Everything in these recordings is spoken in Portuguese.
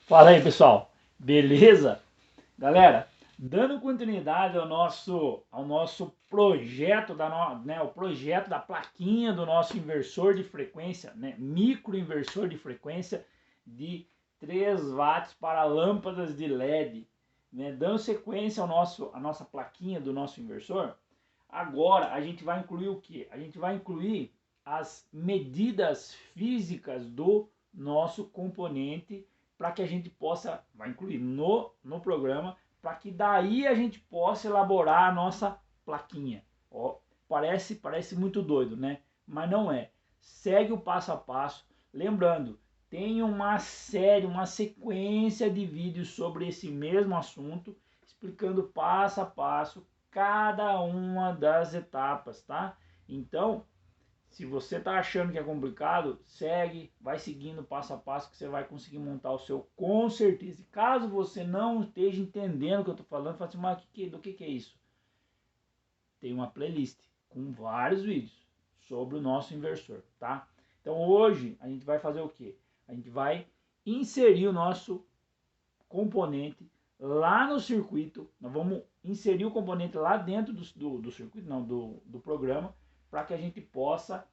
Fala aí, pessoal. Beleza? Galera, dando continuidade ao nosso projeto o projeto da plaquinha do nosso inversor de frequência, né, microinversor de frequência de 3 watts para lâmpadas de LED, né, dando sequência à nossa plaquinha do nosso inversor. Agora a gente vai incluir o que? A gente vai incluir as medidas físicas do nosso componente para que a gente vai incluir no programa, para que daí a gente possa elaborar a nossa plaquinha. Ó, parece muito doido, né? Mas não é. Segue o passo a passo. Lembrando, tem uma sequência de vídeos sobre esse mesmo assunto, explicando passo a passo cada uma das etapas, tá? Então, se você está achando que é complicado, vai seguindo passo a passo que você vai conseguir montar o seu com certeza. E caso você não esteja entendendo o que eu estou falando, fala assim, mas do que é isso? Tem uma playlist com vários vídeos sobre o nosso inversor, tá? Então hoje a gente vai fazer o quê? A gente vai inserir o nosso componente lá no circuito. Nós vamos inserir o componente lá dentro do circuito, não, do programa, para que a gente possa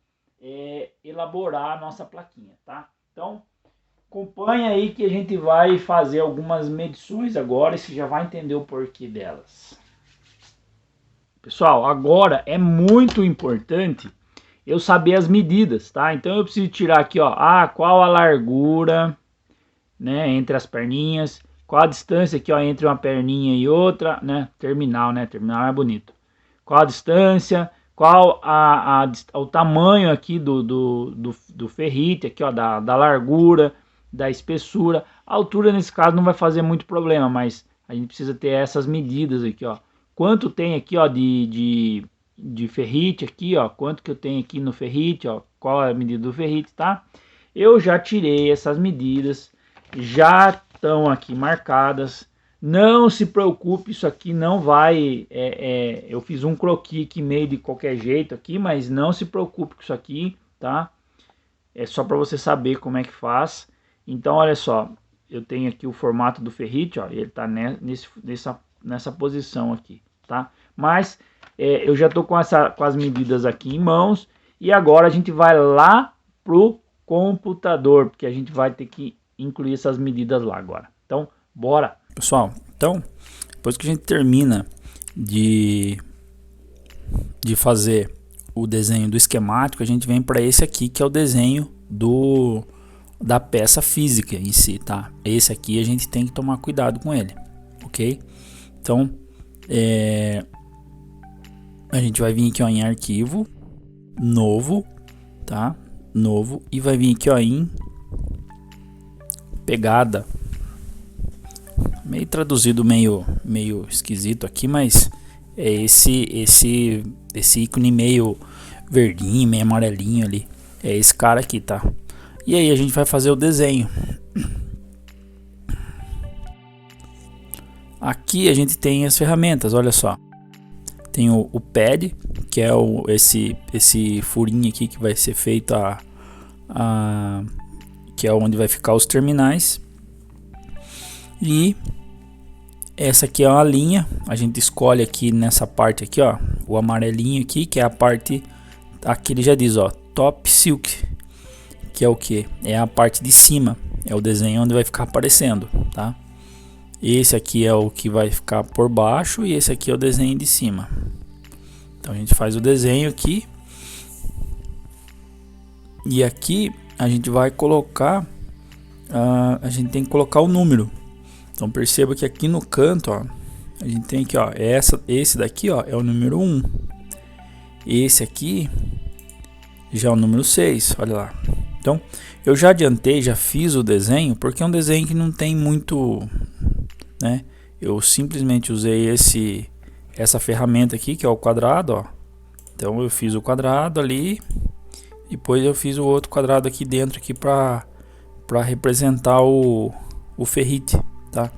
elaborar a nossa plaquinha, tá? Então, acompanha aí que a gente vai fazer algumas medições agora e você já vai entender o porquê delas. Pessoal, agora é muito importante eu saber as medidas, tá? Então eu preciso tirar aqui, ó, qual a largura, né, entre as perninhas, qual a distância aqui, ó, entre uma perninha e outra, né? Terminal, né? Terminal é bonito. Qual a distância, qual o tamanho aqui do ferrite, aqui, ó, da largura, da espessura. A altura nesse caso não vai fazer muito problema, mas a gente precisa ter essas medidas aqui, ó. Quanto tem aqui, ó, de ferrite aqui, ó, quanto que eu tenho aqui no ferrite, ó, qual é a medida do ferrite, tá? Eu já tirei essas medidas, já estão aqui marcadas. Não se preocupe, isso aqui não vai... eu fiz um croquis aqui meio de qualquer jeito aqui, mas não se preocupe com isso aqui, tá? É só para você saber como é que faz. Então, olha só, eu tenho aqui o formato do ferrite, ó, ele tá nessa posição aqui, tá? Mas eu já tô com as medidas aqui em mãos e agora a gente vai lá pro computador, porque a gente vai ter que incluir essas medidas lá agora. Então, bora! Pessoal, então, depois que a gente termina de fazer o desenho do esquemático, a gente vem para esse aqui, que é o desenho da peça física em si, tá? Esse aqui a gente tem que tomar cuidado com ele, ok? Então, a gente vai vir aqui, ó, em arquivo, novo, tá? Novo, e vai vir aqui, ó, em pegada. Meio traduzido, meio esquisito aqui, mas é esse ícone meio verdinho, meio amarelinho ali. É esse cara aqui, tá? E aí a gente vai fazer o desenho. Aqui a gente tem as ferramentas, olha só. Tem o pad, que é esse furinho aqui que vai ser feito que é onde vai ficar os terminais. E essa aqui é uma linha, a gente escolhe aqui nessa parte aqui, ó, o amarelinho aqui, que é a parte, aqui ele já diz, ó, top silk, que é o que? É a parte de cima, é o desenho onde vai ficar aparecendo, tá? Esse aqui é o que vai ficar por baixo e esse aqui é o desenho de cima. Então a gente faz o desenho aqui. E aqui a gente vai colocar, a gente tem que colocar o número. Então perceba que aqui no canto, ó, a gente tem aqui, ó, esse daqui, ó, é o número 1. Esse aqui já é o número 6, olha lá. Então, eu já adiantei, já fiz o desenho, porque é um desenho que não tem muito, né? Eu simplesmente usei essa ferramenta aqui, que é o quadrado, ó. Então eu fiz o quadrado ali, depois eu fiz o outro quadrado aqui dentro aqui para representar o ferrite. Tá?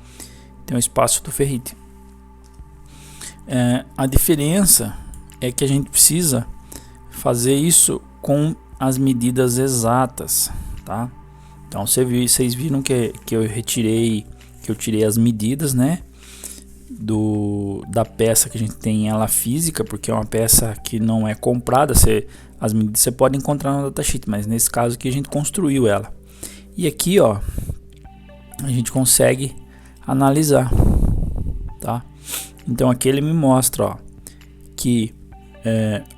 Tem o espaço do ferrite. A diferença é que a gente precisa fazer isso com as medidas exatas, tá? Então vocês viram que eu tirei as medidas, né, da peça que a gente tem ela física, porque é uma peça que não é comprada. As medidas você pode encontrar no datasheet, mas nesse caso aqui a gente construiu ela. E aqui, ó, a gente consegue analisar, tá? Então aqui ele me mostra, ó, que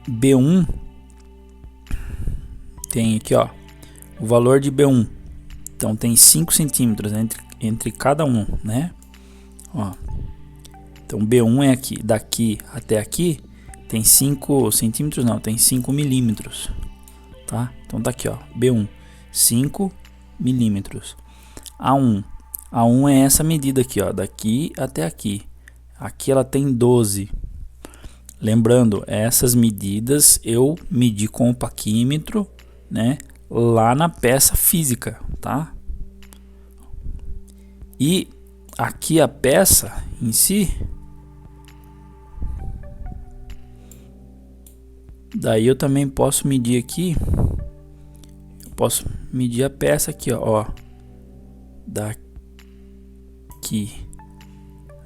B1 tem aqui, ó, o valor de B1. Então tem 5 centímetros entre cada um, né? Ó. Então B1 é aqui, daqui até aqui tem 5 centímetros, não, tem 5 milímetros, tá? Então tá aqui, ó, B1, 5 milímetros. A1 é essa medida aqui, ó, daqui até aqui. Aqui ela tem 12. Lembrando, essas medidas eu medi com o paquímetro, né, lá na peça física, tá? E aqui a peça em si, daí eu também posso medir aqui, eu posso medir a peça aqui, ó, daqui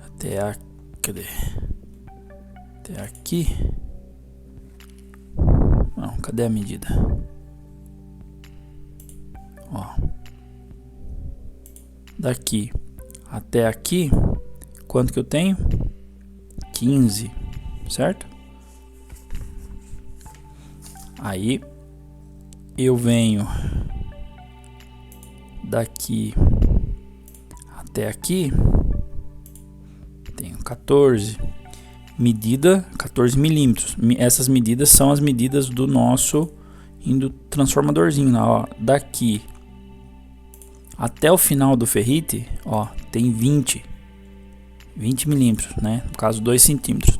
até a, cadê? Até aqui. Não, cadê a medida? Ó, daqui até aqui, quanto que eu tenho? 15, certo? Aí eu venho daqui até aqui, tenho 14, medida 14 milímetros. Essas medidas são as medidas do nosso transformadorzinho, ó, daqui até o final do ferrite, ó, tem 20 milímetros, né? No caso 2 centímetros.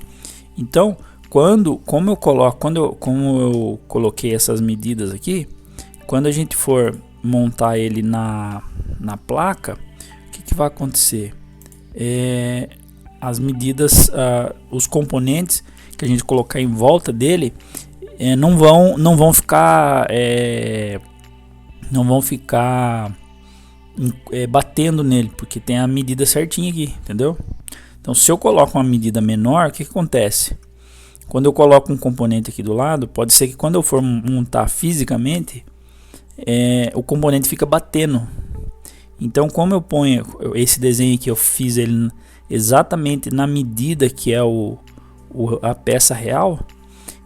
Então, como eu coloquei essas medidas aqui, quando a gente for montar ele na placa, o que vai acontecer? As medidas, os componentes que a gente colocar em volta dele, não vão ficar batendo nele, porque tem a medida certinha aqui, entendeu? Então, se eu coloco uma medida menor, o que acontece? Quando eu coloco um componente aqui do lado, pode ser que quando eu for montar fisicamente, o componente fica batendo. Então, como eu ponho esse desenho aqui, eu fiz ele exatamente na medida que é a peça real.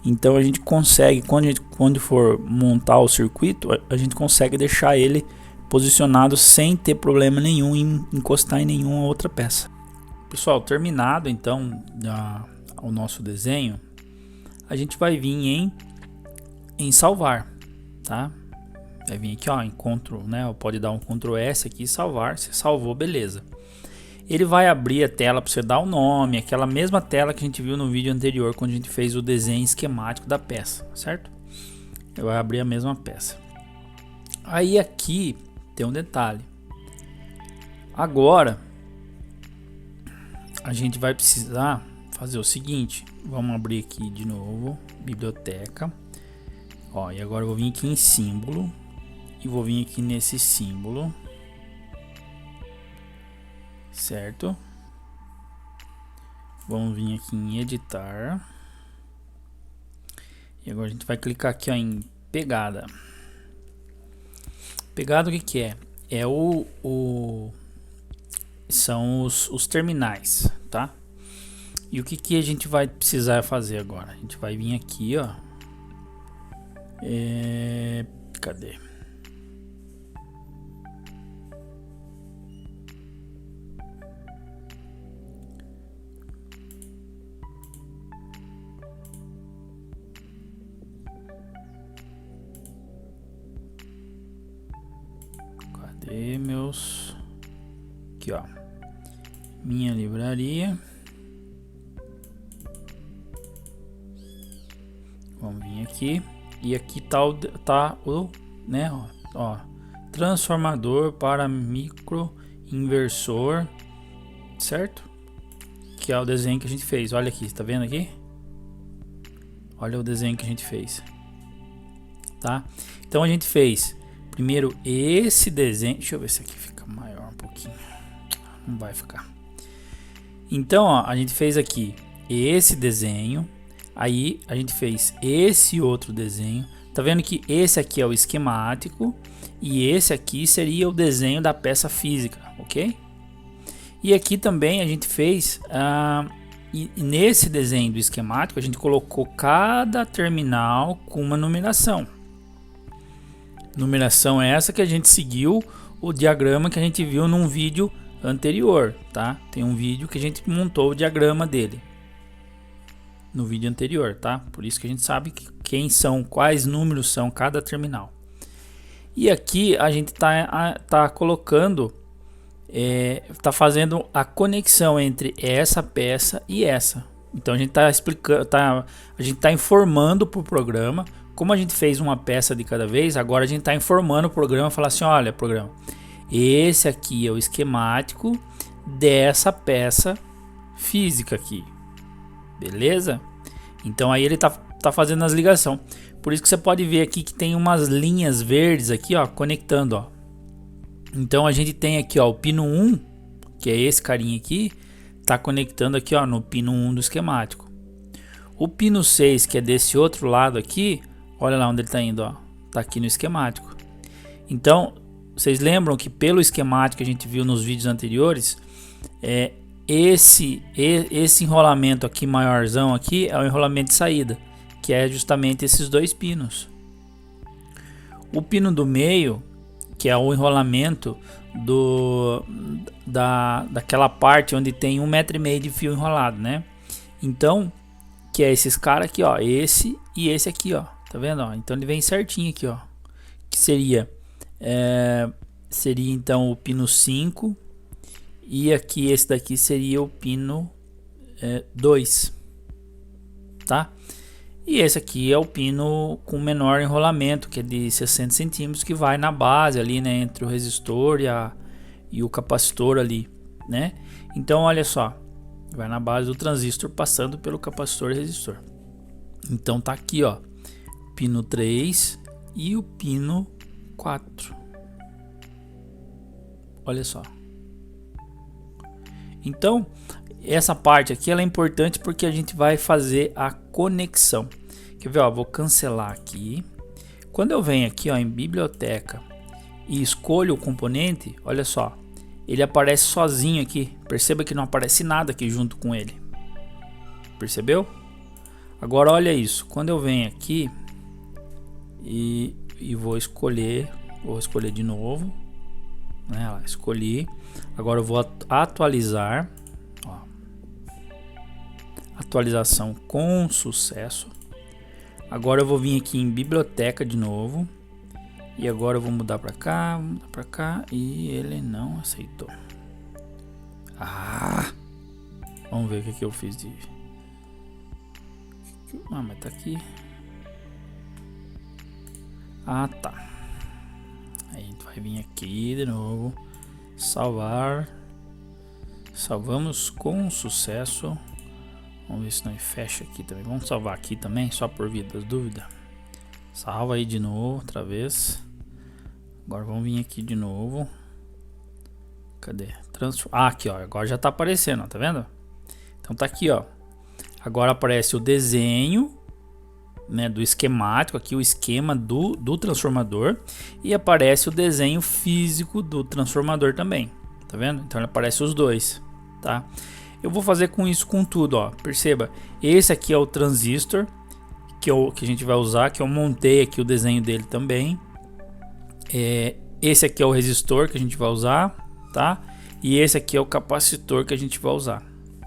Então a gente consegue, quando for montar o circuito, a gente consegue deixar ele posicionado sem ter problema nenhum em encostar em nenhuma outra peça. Pessoal, terminado então o nosso desenho, a gente vai vir em salvar, tá? Vai vir aqui, ó, encontro, né? Pode dar um Ctrl S aqui e salvar. Você salvou, beleza. Ele vai abrir a tela para você dar o nome, aquela mesma tela que a gente viu no vídeo anterior, quando a gente fez o desenho esquemático da peça, certo? Ele vai abrir a mesma peça. Aí aqui tem um detalhe. Agora a gente vai precisar fazer o seguinte. Vamos abrir aqui de novo, biblioteca. Ó, e agora eu vou vir aqui em símbolo e vou vir aqui nesse símbolo. Certo? Vamos vir aqui em editar. E agora a gente vai clicar aqui, ó, em pegada. Pegada, o que é? São os terminais, tá? E o que a gente vai precisar fazer agora? A gente vai vir aqui, ó. Cadê? Cadê meus... Aqui, ó. Minha livraria. Vamos vir aqui. E aqui tá o, né, ó, transformador para micro inversor, certo? Que é o desenho que a gente fez. Olha aqui, tá vendo aqui? Olha o desenho que a gente fez, tá? Então a gente fez primeiro esse desenho. Deixa eu ver se aqui fica maior um pouquinho. Não vai ficar. Então, ó, a gente fez aqui esse desenho. Aí a gente fez esse outro desenho. Tá vendo que esse aqui é o esquemático e esse aqui seria o desenho da peça física, ok? E aqui também a gente fez, e nesse desenho do esquemático a gente colocou cada terminal com uma numeração. Numeração essa que a gente seguiu o diagrama que a gente viu num vídeo anterior, tá? Tem um vídeo que a gente montou o diagrama dele no vídeo anterior, tá? Por isso que a gente sabe quais números são cada terminal. E aqui a gente tá colocando, tá fazendo a conexão entre essa peça e essa. Então a gente tá explicando, a gente tá informando para o programa. Como a gente fez uma peça de cada vez, agora a gente tá informando o programa, falar assim, olha, programa, esse aqui é o esquemático dessa peça física aqui. Beleza? Então aí ele tá fazendo as ligações. Por isso que você pode ver aqui que tem umas linhas verdes aqui, ó, conectando, ó. Então a gente tem aqui, ó, o pino 1, que é esse carinha aqui, tá conectando aqui, ó, no pino 1 do esquemático. O pino 6, que é desse outro lado aqui, olha lá onde ele tá indo, ó, tá aqui no esquemático. Então, vocês lembram que pelo esquemático que a gente viu nos vídeos anteriores, esse enrolamento aqui maiorzão aqui é o enrolamento de saída, que é justamente esses dois pinos. O pino do meio, que é o enrolamento daquela parte onde tem 1,5 m de fio enrolado, né? Então, que é esses caras aqui, ó, esse e esse aqui, ó, tá vendo? Ó? Então ele vem certinho aqui, ó, que seria então o pino 5. E aqui esse daqui seria o pino 2, tá? E esse aqui é o pino com menor enrolamento, que é de 60 centímetros, que vai na base ali, né, entre o resistor e o capacitor ali, né? Então olha só, vai na base do transistor passando pelo capacitor e resistor. Então tá aqui, ó, pino 3 e o pino 4. Olha só. Então, essa parte aqui ela é importante porque a gente vai fazer a conexão. Quer ver, ó, vou cancelar aqui. Quando eu venho aqui, ó, em biblioteca e escolho o componente, olha só, ele aparece sozinho aqui. Perceba que não aparece nada aqui junto com ele. Percebeu? Agora olha isso. Quando eu venho aqui e vou escolher de novo, né? Escolhi. Agora eu vou atualizar, ó. Atualização com sucesso. Agora eu vou vir aqui em biblioteca de novo e agora eu vou mudar para cá, e ele não aceitou. Vamos ver o que eu fiz de. Mas tá aqui. Tá. Aí a gente vai vir aqui de novo. Salvar. Salvamos com sucesso. Vamos ver se não fecha aqui também. Vamos salvar aqui também, só por via das dúvidas. Salva aí de novo, outra vez. Agora vamos vir aqui de novo. Cadê? Aqui, ó. Agora já tá aparecendo, ó, tá vendo? Então tá aqui, ó. Agora aparece o desenho, né, do esquemático, aqui o esquema do transformador, e aparece o desenho físico do transformador também, tá vendo? Então ele aparece os dois, tá? Eu vou fazer com isso com tudo, ó. Perceba, esse aqui é o transistor que a gente vai usar, que eu montei aqui o desenho dele também. Esse aqui é o resistor que a gente vai usar, tá? E esse aqui é o capacitor que a gente vai usar,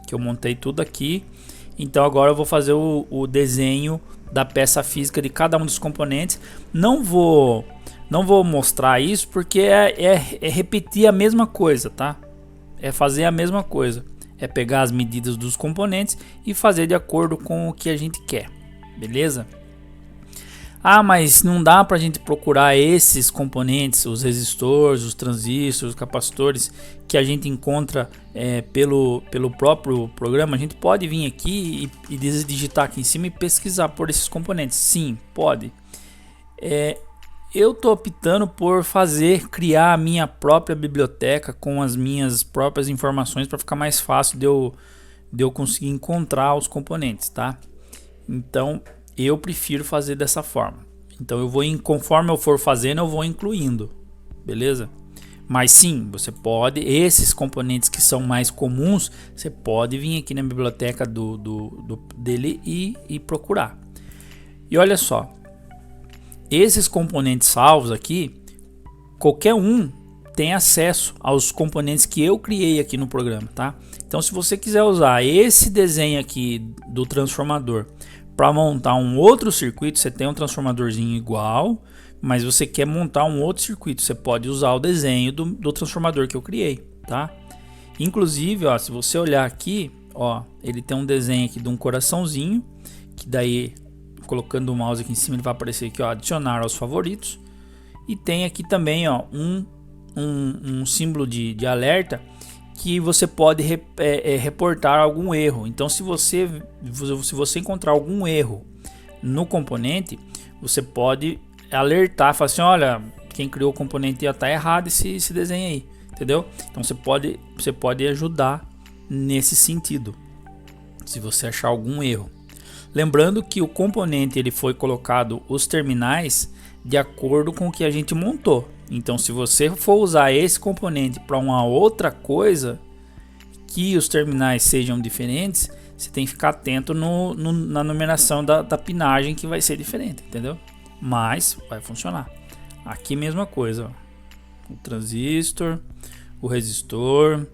que eu montei tudo aqui. Então agora eu vou fazer o desenho da peça física de cada um dos componentes. Não vou mostrar isso porque é repetir a mesma coisa, tá? É fazer a mesma coisa. É pegar as medidas dos componentes e fazer de acordo com o que a gente quer. Beleza? Mas não dá pra gente procurar esses componentes, os resistores, os transistores, os capacitores que a gente encontra pelo próprio programa. A gente pode vir aqui e digitar aqui em cima e pesquisar por esses componentes. Sim, pode. Eu tô optando por criar a minha própria biblioteca com as minhas próprias informações para ficar mais fácil de eu conseguir encontrar os componentes, tá? Então eu prefiro fazer dessa forma. Então conforme eu for fazendo, eu vou incluindo, beleza? Mas sim, você pode, esses componentes que são mais comuns, você pode vir aqui na biblioteca dele e procurar. E olha só, esses componentes salvos aqui, qualquer um tem acesso aos componentes que eu criei aqui no programa, tá? Então se você quiser usar esse desenho aqui do transformador para montar um outro circuito, você tem um transformadorzinho igual, mas você quer montar um outro circuito, você pode usar o desenho do transformador que eu criei, tá? Inclusive, ó, se você olhar aqui, ó, ele tem um desenho aqui de um coraçãozinho, que daí, colocando o mouse aqui em cima, ele vai aparecer aqui, ó, adicionar aos favoritos. E tem aqui também, ó, um símbolo de alerta, que você pode reportar algum erro. Então, se você encontrar algum erro no componente, você pode alertar, falar assim, olha, quem criou o componente já está errado esse desenho aí, entendeu? Então você pode ajudar nesse sentido, se você achar algum erro. Lembrando que o componente ele foi colocado os terminais de acordo com o que a gente montou. Então se você for usar esse componente para uma outra coisa, que os terminais sejam diferentes, você tem que ficar atento na numeração da pinagem, que vai ser diferente, entendeu? Mas vai funcionar. Aqui mesma coisa, ó. O transistor, o resistor,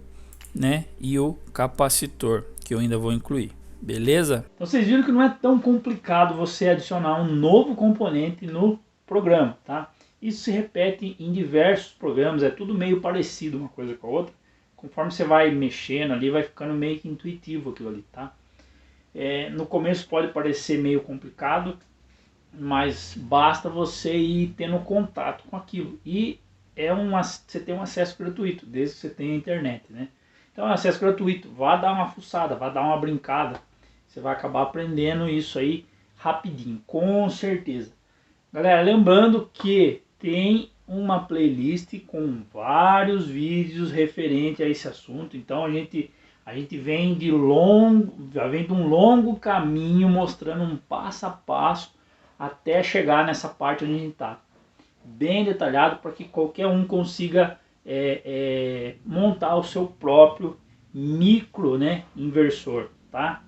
né, e o capacitor, que eu ainda vou incluir, beleza? Então vocês viram que não é tão complicado você adicionar um novo componente no programa, tá? Isso se repete em diversos programas, é tudo meio parecido uma coisa com a outra. Conforme você vai mexendo ali, vai ficando meio que intuitivo aquilo ali, tá? No começo pode parecer meio complicado, mas basta você ir tendo contato com aquilo. E você tem um acesso gratuito, desde que você tenha internet, né? Então é um acesso gratuito, vá dar uma fuçada, vá dar uma brincada. Você vai acabar aprendendo isso aí rapidinho, com certeza. Galera, lembrando que tem uma playlist com vários vídeos referente a esse assunto. Então a gente vem de um longo caminho mostrando um passo a passo até chegar nessa parte onde a gente está. Bem detalhado para que qualquer um consiga montar o seu próprio micro, né, inversor, tá?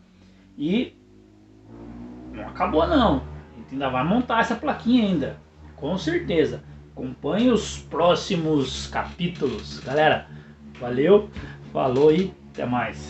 E não acabou não, a gente ainda vai montar essa plaquinha ainda, com certeza. Acompanhe os próximos capítulos, galera. Valeu, falou e até mais.